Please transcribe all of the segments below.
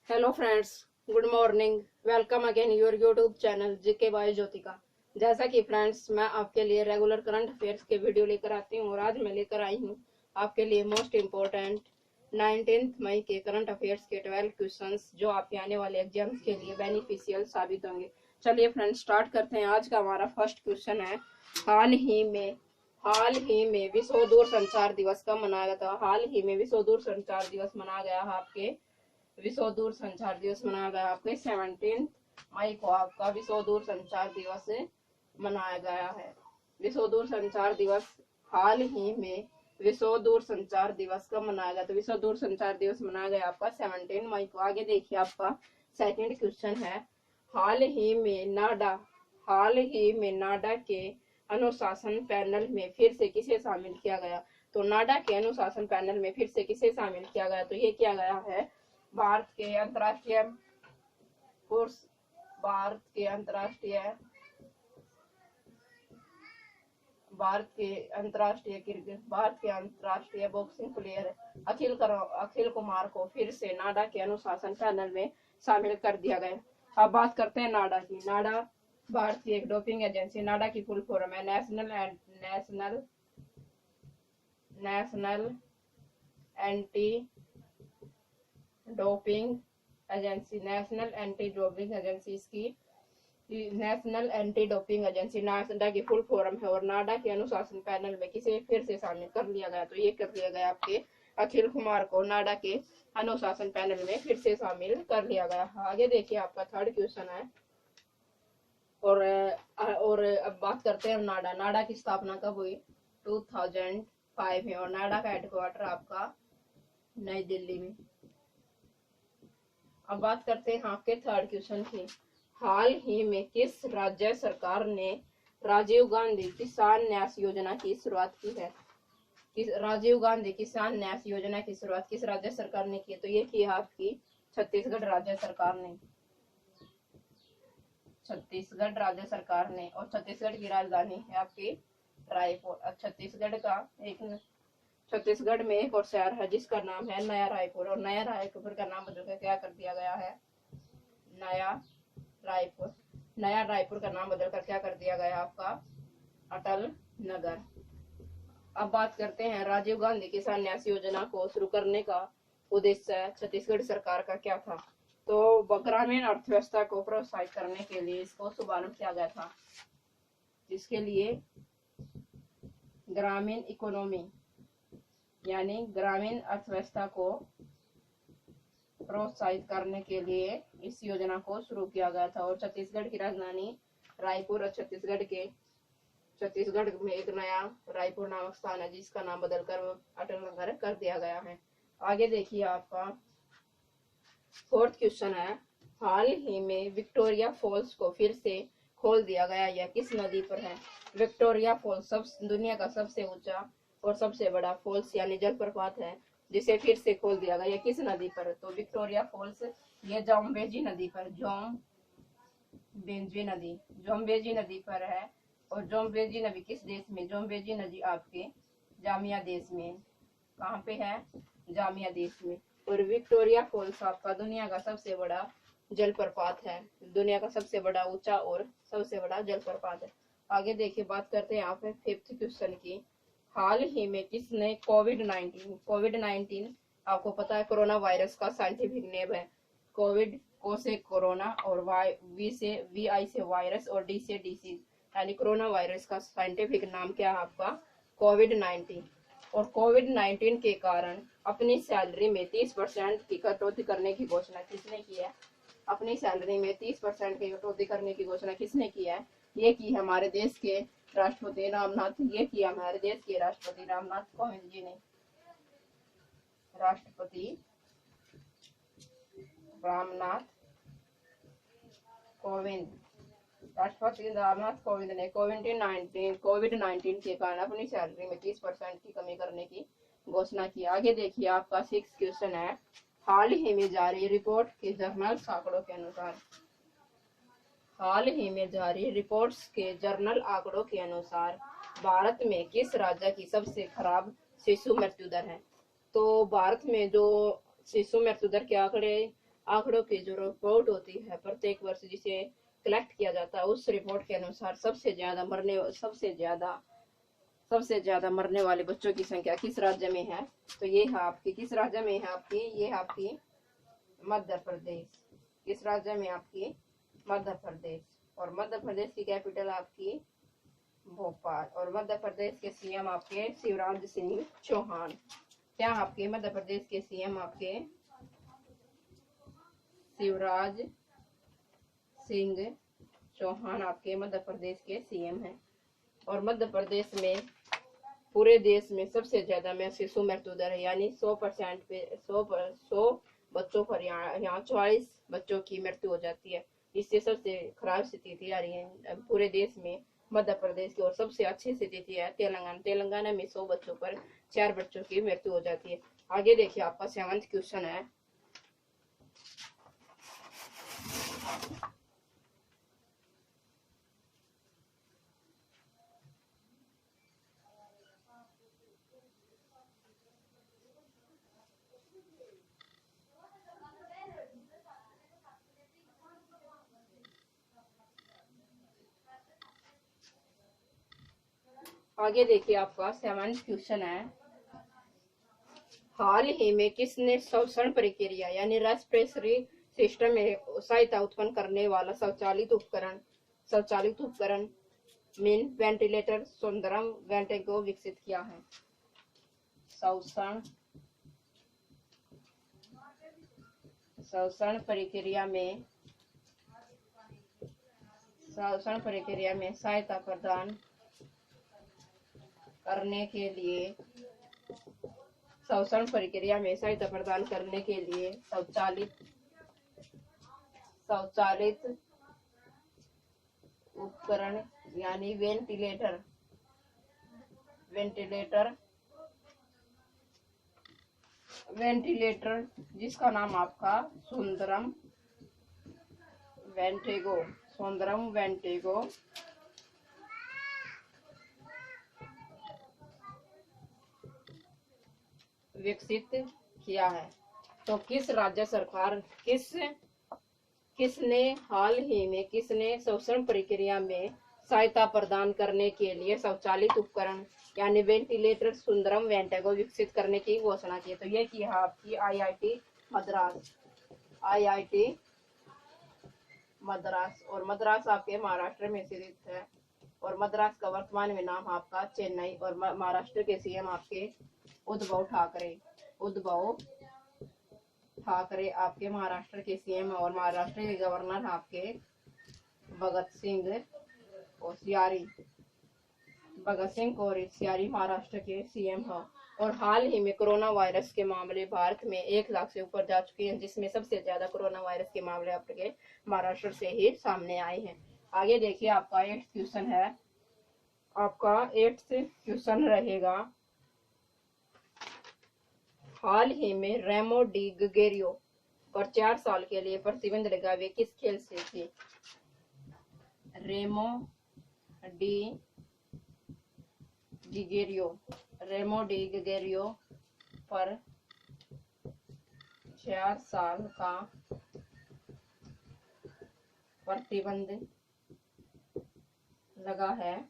Hello friends, good morning. Welcome again your YouTube channel GK by Jyotika. जैसा कि friends मैं आपके लिए रेगुलर करंट अफेयर्स के वीडियो लेकर आती हूँ और आज मैं लेकर आई हूँ आपके लिए मोस्ट इम्पोर्टेंट 19 मई के करंट अफेयर्स के 12 क्वेश्चंस जो आपके आने वाले एग्जाम्स के लिए बेनिफिशियल साबित होंगे। चलिए फ्रेंड्स स्टार्ट करते हैं। आज का हमारा फर्स्ट क्वेश्चन है, हाल ही में विश्व दूरसंचार दिवस कब मनाया गया था। हाल ही में विश्व दूरसंचार दिवस मनाया गया आपके विश्व दूर संचार दिवस मनाया गया आपके 17 मई को आपका विश्व दूर संचार दिवस मनाया गया है। विश्व दूर संचार दिवस हाल ही में विश्व दूर संचार दिवस कब मनाया गया, तो विश्व दूर संचार दिवस मनाया गया आपका 17 मई को। आगे देखिए आपका सेकंड क्वेश्चन है, हाल ही में नाडा के अनुशासन पैनल में फिर से किसे शामिल किया गया। तो नाडा के अनुशासन पैनल में फिर से किसे शामिल किया गया, तो ये किया गया है भारत के अंतर्राष्ट्रीय बॉक्सिंग प्लेयर अखिल कुमार को फिर से नाडा के अनुशासन पैनल में शामिल कर दिया गया। अब बात करते हैं नाडा की। नाडा भारत की एक डोपिंग एजेंसी। नाडा की फुल फॉर्म है national anti doping agency. National anti doping agency इसकी national anti doping agency NADA की फुल फॉर्म है। और नाडा के अनुशासन पैनल में किसे फिर से शामिल कर लिया गया, तो ये कर लिया गया आपके अखिल कुमार को नाडा के अनुशासन पैनल में फिर से शामिल कर लिया गया। आगे देखिए आपका थर्ड क्वेश्चन है, और अब बात करते हैं नाडा की स्थापना कब हुई, 2005 में। और नाडा का हेडक्वार्टर आपका नई दिल्ली में। अब बात करते हैं आपके थर्ड क्वेश्चन की, हाल ही में किस राज्य सरकार ने राजीव गांधी किसान न्यास योजना की शुरुआत की है। राजीव गांधी किसान न्यास योजना की शुरुआत किस राज्य सरकार ने की, तो ये की आपकी छत्तीसगढ़ राज्य सरकार ने। और छत्तीसगढ़ की राजधानी है आपकी रायपुर। छत्तीसगढ़ में एक और शहर है जिसका नाम है नया रायपुर, और नया रायपुर का नाम बदल कर क्या कर दिया गया है, नया रायपुर का नाम बदल कर क्या कर दिया गया आपका अटल नगर। अब बात करते हैं राजीव गांधी किसान न्यास योजना को शुरू करने का उद्देश्य छत्तीसगढ़ सरकार का क्या था। तो ग्रामीण अर्थव्यवस्था को प्रोत्साहित करने के लिए इसको शुभारंभ किया गया था, जिसके लिए ग्रामीण इकोनॉमी यानी ग्रामीण अर्थव्यवस्था को प्रोत्साहित करने के लिए इस योजना को शुरू किया गया था। और छत्तीसगढ़ की राजधानी रायपुर और छत्तीसगढ़ में एक नया रायपुर नामक स्थान है जिसका नाम बदलकर अटल नगर कर दिया गया है। आगे देखिए आपका फोर्थ क्वेश्चन है, हाल ही में विक्टोरिया फॉल्स को फिर से खोल दिया गया, यह किस नदी पर है। विक्टोरिया फॉल्स दुनिया का सबसे ऊंचा और सबसे बड़ा फॉल्स यानी जलप्रपात है जिसे फिर से खोल दिया गया, यह किस नदी पर, तो विक्टोरिया फॉल्स ये जोम्बेजी नदी पर है। और जोम्बेजी नदी किस देश में, जोम्बेजी नदी आपके जामिया देश में। कहाँ पे है, जामिया देश में। और विक्टोरिया फॉल्स आपका दुनिया का सबसे बड़ा जलप्रपात है, दुनिया का सबसे बड़ा ऊंचा और सबसे बड़ा जलप्रपात है। आगे देखिए बात करते हैं यहाँ पे फिफ्थ क्वेश्चन की, हाल ही में किसने कोविड-19 आपको पता है कोरोना वायरस का साइंटिफिक नेम है। कोविड को से कोरोना, और वी से वायरस, और डी से डिसीज यानी कोरोना वायरस का साइंटिफिक नाम क्या है आपका कोविड-19। और कोविड-19 के कारण अपनी सैलरी में 30% की कटौती करने की घोषणा किसने की है। अपनी सैलरी में 30% की कटौती करने की घोषणा किसने की है, ये की हमारे देश के राष्ट्रपति रामनाथ कोविंद जी ने। राष्ट्रपति रामनाथ कोविंद ने कोविड-19 के कारण अपनी सैलरी में 30% की कमी करने की घोषणा की। आगे देखिए आपका सिक्स क्वेश्चन है, हाल ही में जारी रिपोर्ट्स के जर्नल आंकड़ों के अनुसार भारत में किस राज्य की सबसे खराब शिशु मृत्यु दर है। तो भारत में जो शिशु मृत्यु दर के आंकड़े आंकड़ों की जो रिपोर्ट होती है प्रत्येक वर्ष जिसे कलेक्ट किया जाता है, उस रिपोर्ट के अनुसार सबसे ज्यादा मरने वाले बच्चों की संख्या किस राज्य में है? तो ये है आपकी, किस राज्य में है आपकी? ये है आपकी मध्य प्रदेश। किस राज्य में? आपकी मध्य प्रदेश। और मध्य प्रदेश की कैपिटल आपकी भोपाल। और मध्य प्रदेश के सीएम आपके शिवराज सिंह चौहान। क्या आपके मध्य प्रदेश के सीएम आपके शिवराज सिंह चौहान आपके मध्य प्रदेश के सीएम हैं। और मध्य प्रदेश में पूरे देश में सबसे ज्यादा में शिशु मृत्यु दर है, यानी 100% पे 100 बच्चों पर यहाँ 44 बच्चों की मृत्यु हो जाती है। इससे सबसे खराब स्थिति आ रही है पूरे देश में मध्य प्रदेश की। और सबसे अच्छी स्थिति है तेलंगाना में 100 बच्चों पर 4 बच्चों की मृत्यु हो जाती है। आगे देखिए, आपका 7वां क्वेश्चन है। आगे देखिए, आपका 7वां क्वेश्चन है। हाल ही में किसने श्वसन प्रक्रिया यानी रेस्पिरेटरी सिस्टम में सहायता उत्पन्न करने वाला स्वचालित उपकरण मीन वेंटिलेटर सुंदरम वेंटिगो विकसित किया है? श्वसन प्रक्रिया में सहायता प्रदान करने के लिए स्वचालित उपकरण यानी वेंटिलेटर जिसका नाम आपका सुंदरम वेंटिगो विकसित किया है। तो किसने श्वसन प्रक्रिया में सहायता प्रदान करने के लिए स्वचालित उपकरण यानी वेंटिलेटर सुंदरम वेंटिगो विकसित करने की घोषणा की? तो ये की है आपकी आईआईटी मद्रास। और मद्रास आपके महाराष्ट्र में स्थित है। और मद्रास का वर्तमान में नाम आपका चेन्नई। और महाराष्ट्र के सीएम आपके उद्धव ठाकरे आपके महाराष्ट्र के सीएम। और महाराष्ट्र के गवर्नर आपके भगत सिंह कोश्यारी महाराष्ट्र के सीएम हैं। और हाल ही में कोरोना वायरस के मामले भारत में 1 लाख से ऊपर जा चुके हैं, जिसमें सबसे ज्यादा कोरोना वायरस के मामले आपके महाराष्ट्र से ही सामने आए हैं। आगे देखिए, आपका 8th क्वेश्चन है। आपका 8th क्वेश्चन रहेगा, हाल ही में रेमो डी गगेरियो पर 4 साल के लिए प्रतिबंध लगा, वे किस खेल से थे? रेमो डी गगेरियो पर 4 साल का प्रतिबंध लगा है।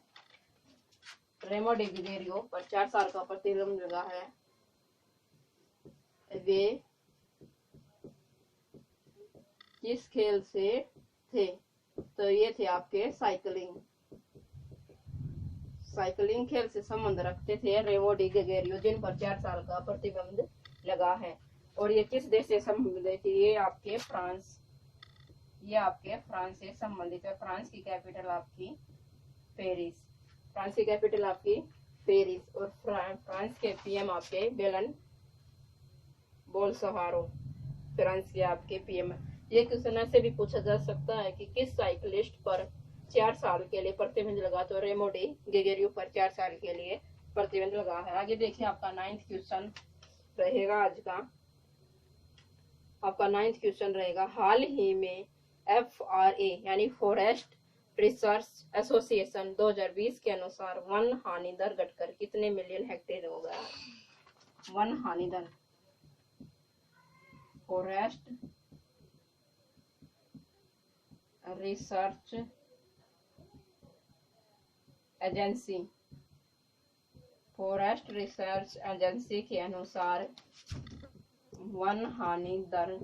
रेमो डी गगेरियो पर 4 साल का प्रतिबंध लगा है। वे किस खेल से थे? तो ये थे आपके साइकिलिंग खेल से संबंध रखते थे रेमो डी गगेरियो, जिन पर 4 साल का प्रतिबंध लगा है। और ये किस देश से संबंधित है? ये आपके फ्रांस से संबंधित है। फ्रांस की कैपिटल आपकी पेरिस। और फ्रांस के पीएम आपके बोल्सोनारो फ्रांस के आपके पीएम। ये क्वेश्चन ऐसे भी पूछा जा सकता है कि किस साइकिलिस्ट पर 4 साल के लिए प्रतिबंध लगा? तो रेमो डी गगेरियो पर 4 साल के लिए प्रतिबंध लगा है। आगे देखिए, आपका 9th क्वेश्चन रहेगा आज का। आपका 9th क्वेश्चन रहेगा, हाल ही में FRA यानी फॉरेस्ट रिसर्च एसोसिएशन 2020 के अनुसार वन हानि दर घटकर कितने मिलियन हेक्टेयर हो गया? वन हानि दर forest research agency, forest research agency के अनुसार वन हानि दर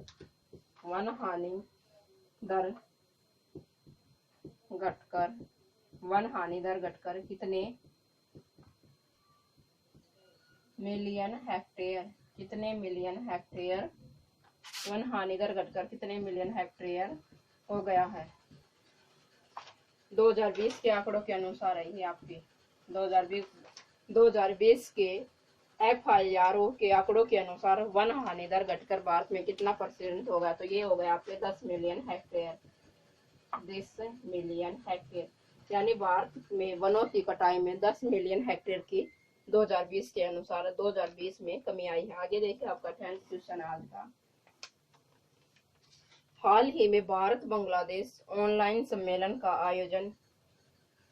घटकर कितने मिलियन हेक्टेयर वन हानि दर घटकर कितने मिलियन हेक्टेयर हो गया है। 2020 के आंकड़ों के अनुसार है ये आपके 2020 के FIRO के आंकड़ों के अनुसार वन हानि दर घटकर भारत में कितना % होगा, तो ये हो गया आपके 10 मिलियन हेक्टेयर। 10 मिलियन हेक्टेयर यानी भारत में वनों की कटाई में 10 मिलियन हेक्टेयर की 2020 के अनुसार 2020 में कमी आई है। आगे देखिए आपका 10th क्वेश्चन आज का। हाल ही में भारत बांग्लादेश ऑनलाइन सम्मेलन का आयोजन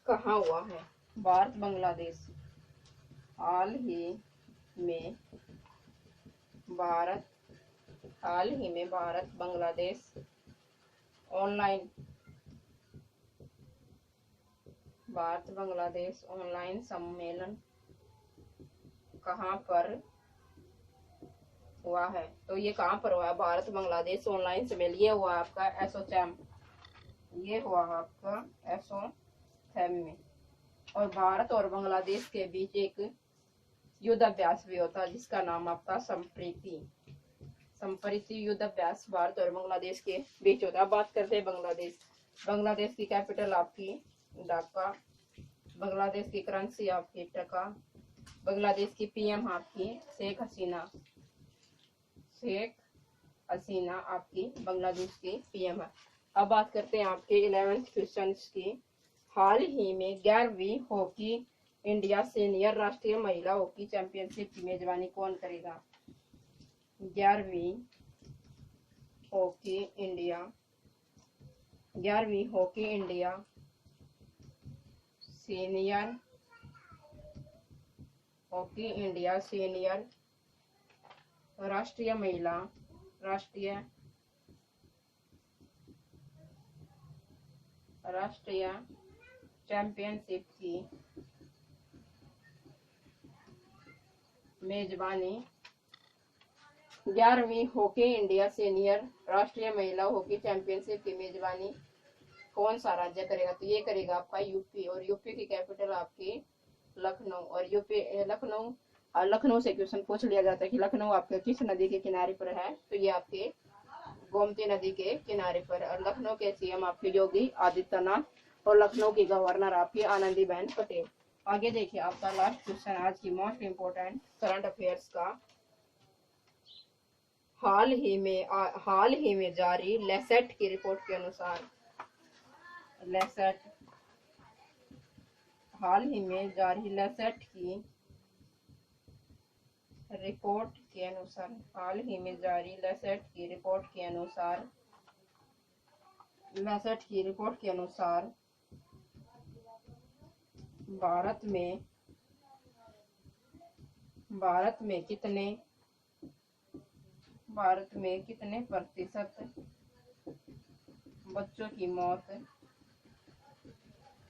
कहाँ हुआ है। भारत बांग्लादेश हाल ही में भारत बांग्लादेश ऑनलाइन सम्मेलन कहाँ पर हुआ है, तो ये कहाँ पर हुआ है। भारत बांग्लादेश ऑनलाइन सम्मेलन ये हुआ आपका एसोचैम, ये हुआ आपका एसोचैम में। और भारत और बांग्लादेश के बीच एक युद्ध अभ्यास भी होता है जिसका नाम आपका संप्रीति युद्ध अभ्यास भारत और बांग्लादेश के बीच होता है। बात करते हैं बांग्लादेश की कैपिटल आपकी ढाका, बांग्लादेश की करेंसी आपकी टका, बांग्लादेश की PM आपकी शेख हसीना आपकी बांग्लादेश की PM है। अब बात करते हैं आपके 11th क्वेश्चन की। हाल ही में 11वीं हॉकी इंडिया सीनियर राष्ट्रीय महिला हॉकी चैंपियनशिप की मेजबानी कौन करेगा। 11वीं हॉकी इंडिया सीनियर राष्ट्रीय चैंपियनशिप की मेजबानी 11वीं हॉकी इंडिया सीनियर राष्ट्रीय महिला हॉकी चैंपियनशिप की मेजबानी कौन सा राज्य करेगा, तो ये करेगा आपका यूपी। और यूपी की कैपिटल आपकी लखनऊ। और लखनऊ से क्वेश्चन पूछ लिया जाता है कि लखनऊ आपके किस नदी के किनारे पर है, तो ये आपके गोमती नदी के किनारे पर। और लखनऊ के CM आपके योगी आदित्यनाथ और लखनऊ की गवर्नर आपकी आनंदीबेन पटेल। आगे देखिए आपका लास्ट क्वेश्चन आज की मोस्ट इम्पोर्टेंट करंट अफेयर्स का। हाल ही में जारी लैसेट की रिपोर्ट के अनुसार हाल ही में जारी लैसेट की रिपोर्ट के अनुसार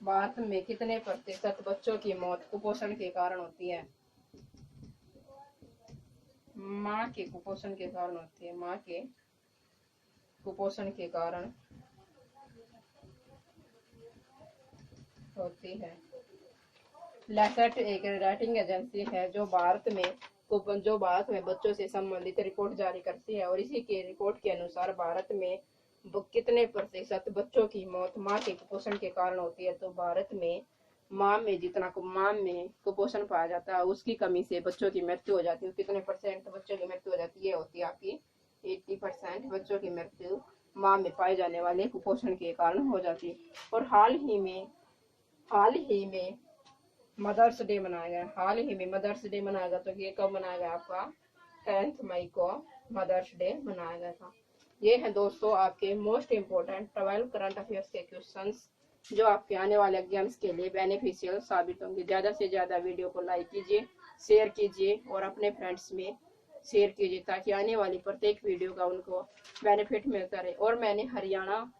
भारत में कितने प्रतिशत बच्चों की मौत कुपोषण के कारण होती है। माँ के कुपोषण के कारण होती है। लैसेट एक रेटिंग एजेंसी है जो भारत में बच्चों से संबंधित रिपोर्ट जारी करती है। और इसी के रिपोर्ट के अनुसार भारत में कितने प्रतिशत बच्चों की मौत माँ के कुपोषण के कारण होती है, तो भारत में माँ में कुपोषण पाया जाता है उसकी कमी से बच्चों की मृत्यु हो जाती है। कितने % बच्चों की मृत्यु हो जाती है, होती है आपकी 80% बच्चों की मृत्यु माँ में पाए जाने वाले कुपोषण के कारण हो जाती है। और हाल ही में मदर्स डे मनाया गया। तो ये कब मनाया गया आपका 10 मई को मदर्स डे मनाया गया था। ये है दोस्तों आपके मोस्ट इम्पोर्टेंट 12 करंट अफेयर्स के क्वेश्चंस जो आपके आने वाले एग्जाम्स के लिए बेनिफिशियल साबित होंगे। ज़्यादा से ज़्यादा वीडियो को लाइक कीजिए, शेयर कीजिए और अपने फ्रेंड्स में शेयर कीजिए ताकि आने वाली प्रत्येक वीडियो का उनको बेनिफिट मिलता रहे। और मैंने हरियाणा